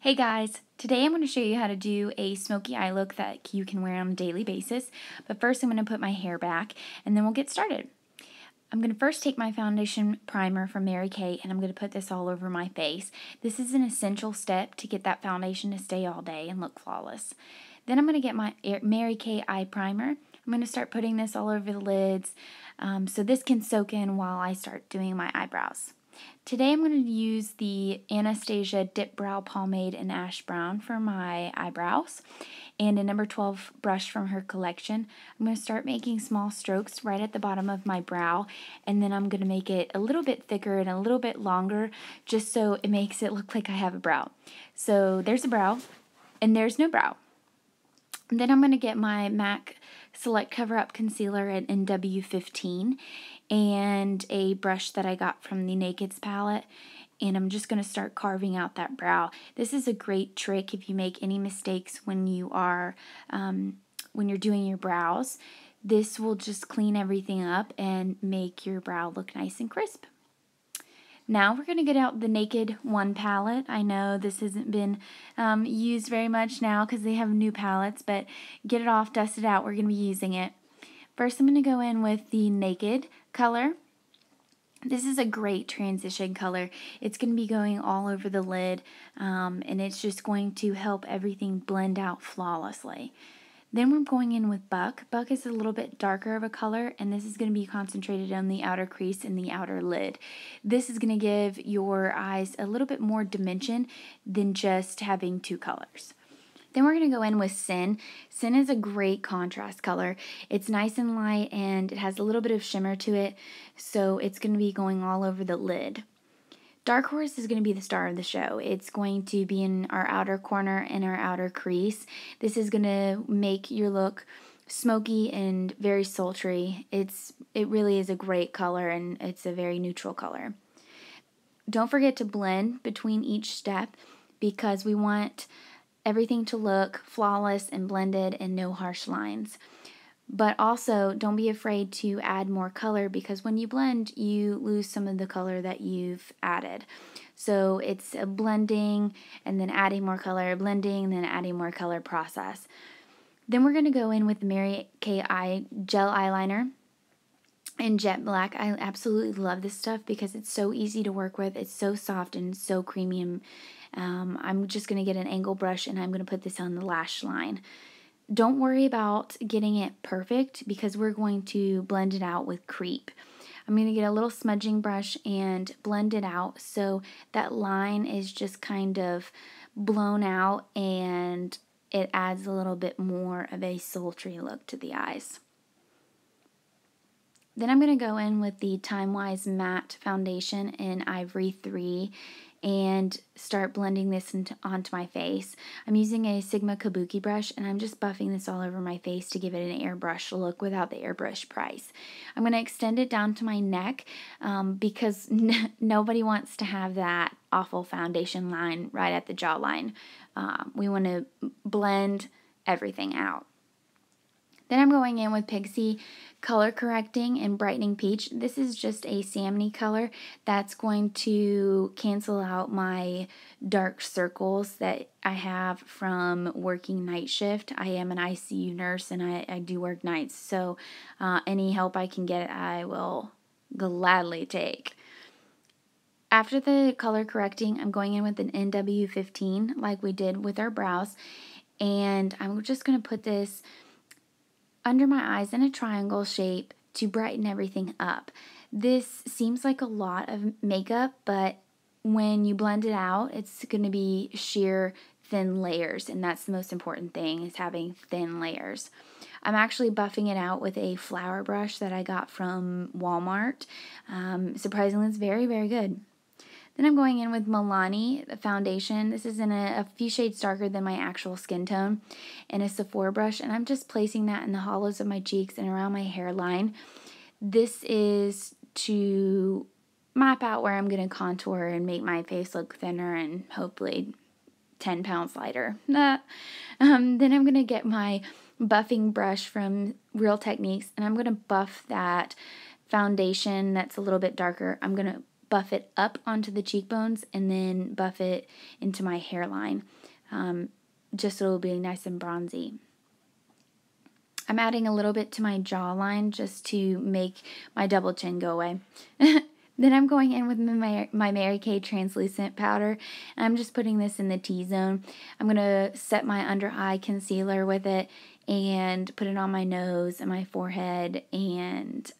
Hey guys, today I'm going to show you how to do a smoky eye look that you can wear on a daily basis. But first I'm going to put my hair back and then we'll get started. I'm going to first take my foundation primer from Mary Kay and I'm going to put this all over my face. This is an essential step to get that foundation to stay all day and look flawless. Then I'm going to get my Mary Kay eye primer. I'm going to start putting this all over the lids so this can soak in while I start doing my eyebrows. Today I'm going to use the Anastasia Dip Brow Pomade in Ash Brown for my eyebrows and a number 12 brush from her collection. I'm going to start making small strokes right at the bottom of my brow, and then I'm going to make it a little bit thicker and a little bit longer just so it makes it look like I have a brow. So there's a brow and there's no brow. And then I'm going to get my MAC Select Cover Up Concealer in NW15 and a brush that I got from the Nakeds palette, and I'm just going to start carving out that brow. This is a great trick if you make any mistakes when you are when you're doing your brows. This will just clean everything up and make your brow look nice and crisp. Now we're going to get out the Naked One palette. I know this hasn't been used very much now because they have new palettes, but get it off, dust it out, we're going to be using it. First I'm going to go in with the Naked color. This is a great transition color. It's going to be going all over the lid, and it's just going to help everything blend out flawlessly. Then we're going in with Buck. Buck is a little bit darker of a color, and this is going to be concentrated on the outer crease and the outer lid. This is going to give your eyes a little bit more dimension than just having two colors. Then we're going to go in with Sin. Sin is a great contrast color. It's nice and light, and it has a little bit of shimmer to it, so it's going to be going all over the lid. Dark Horse is going to be the star of the show. It's going to be in our outer corner and our outer crease. This is going to make your look smoky and very sultry. It really is a great color, and it's a very neutral color. Don't forget to blend between each step because we want everything to look flawless and blended and no harsh lines. But also, don't be afraid to add more color because when you blend, you lose some of the color that you've added. So it's a blending and then adding more color, blending and then adding more color process. Then we're going to go in with the Mary Kay Gel Eyeliner in Jet Black. I absolutely love this stuff because it's so easy to work with. It's so soft and so creamy. And I'm just going to get an angle brush and I'm going to put this on the lash line. Don't worry about getting it perfect because we're going to blend it out with Creep. I'm going to get a little smudging brush and blend it out so that line is just kind of blown out and it adds a little bit more of a sultry look to the eyes. Then I'm going to go in with the Time Wise Matte Foundation in Ivory 3 and start blending this onto my face. I'm using a Sigma Kabuki brush and I'm just buffing this all over my face to give it an airbrush look without the airbrush price. I'm going to extend it down to my neck because nobody wants to have that awful foundation line right at the jawline. We want to blend everything out. Then I'm going in with Pixie Color Correcting and Brightening Peach. This is just a salmony color that's going to cancel out my dark circles that I have from working night shift. I am an ICU nurse and I do work nights, so any help I can get I will gladly take. After the color correcting, I'm going in with an NW15 like we did with our brows, and I'm just going to put this under my eyes in a triangle shape to brighten everything up. This seems like a lot of makeup, but when you blend it out, it's going to be sheer thin layers, and that's the most important thing, is having thin layers. I'm actually buffing it out with a flower brush that I got from Walmart. Surprisingly, it's very, very good. Then I'm going in with Milani foundation. This is in a few shades darker than my actual skin tone, and a Sephora brush, and I'm just placing that in the hollows of my cheeks and around my hairline. This is to map out where I'm going to contour and make my face look thinner and hopefully 10 pounds lighter. Then I'm going to get my buffing brush from Real Techniques, and I'm going to buff that foundation that's a little bit darker. I'm going to buff it up onto the cheekbones and then buff it into my hairline. just so it'll be nice and bronzy. I'm adding a little bit to my jawline just to make my double chin go away. Then I'm going in with my Mary Kay translucent powder, and I'm just putting this in the T-zone. I'm going to set my under eye concealer with it and put it on my nose and my forehead and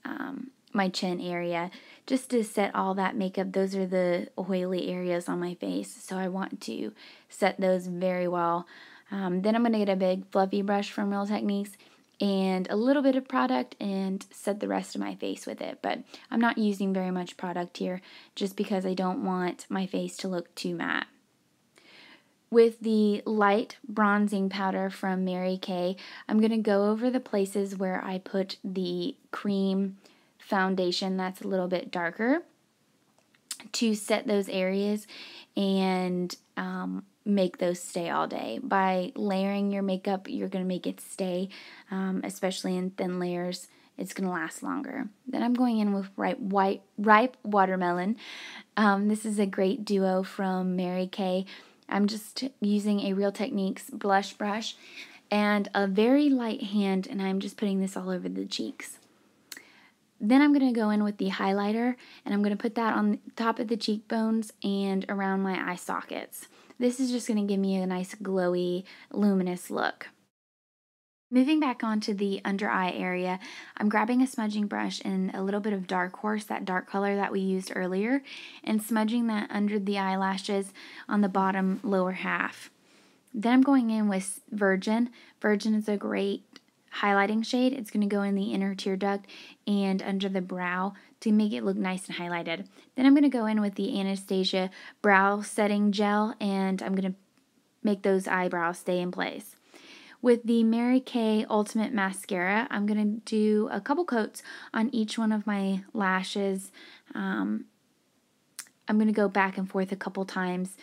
my chin area just to set all that makeup. Those are the oily areas on my face, so I want to set those very well. Then I'm going to get a big fluffy brush from Real Techniques and a little bit of product and set the rest of my face with it. But I'm not using very much product here just because I don't want my face to look too matte. With the light bronzing powder from Mary Kay, I'm going to go over the places where I put the cream foundation that's a little bit darker to set those areas and make those stay all day. By layering your makeup, you're going to make it stay, especially in thin layers. It's going to last longer. Then I'm going in with ripe watermelon. This is a great duo from Mary Kay. I'm just using a Real Techniques blush brush and a very light hand, and I'm just putting this all over the cheeks. Then I'm going to go in with the highlighter, and I'm going to put that on the top of the cheekbones and around my eye sockets. This is just going to give me a nice glowy, luminous look. Moving back onto the under eye area, I'm grabbing a smudging brush and a little bit of Dark Horse, that dark color that we used earlier, and smudging that under the eyelashes on the bottom lower half. Then I'm going in with Virgin. Virgin is a great highlighting shade. It's going to go in the inner tear duct and under the brow to make it look nice and highlighted. Then I'm going to go in with the Anastasia brow setting gel, and I'm going to make those eyebrows stay in place. With the Mary Kay Ultimate Mascara, I'm going to do a couple coats on each one of my lashes. I'm going to go back and forth a couple times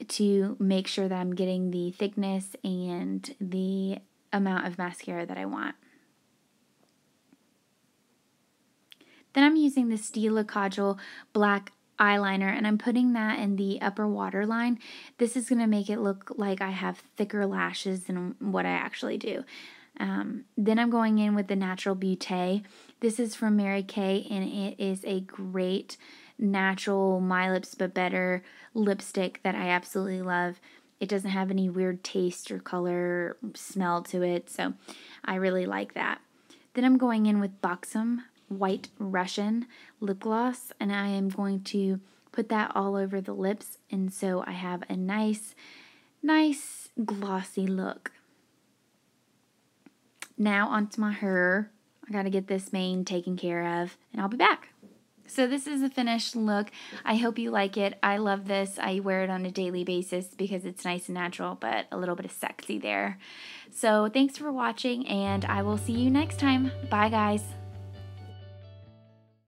to make sure that I'm getting the thickness and the amount of mascara that I want. Then I'm using the Stila Kajal black eyeliner, and I'm putting that in the upper waterline. This is going to make it look like I have thicker lashes than what I actually do. Then I'm going in with the Natural Beauté. This is from Mary Kay, and it is a great natural My Lips But Better lipstick that I absolutely love. It doesn't have any weird taste or color or smell to it, so I really like that. Then I'm going in with Buxom White Russian lip gloss, and I am going to put that all over the lips, and so I have a nice glossy look. Now onto my hair. I gotta get this mane taken care of, and I'll be back. So this is the finished look. I hope you like it. I love this. I wear it on a daily basis because it's nice and natural, but a little bit of sexy there. So thanks for watching, and I will see you next time. Bye, guys.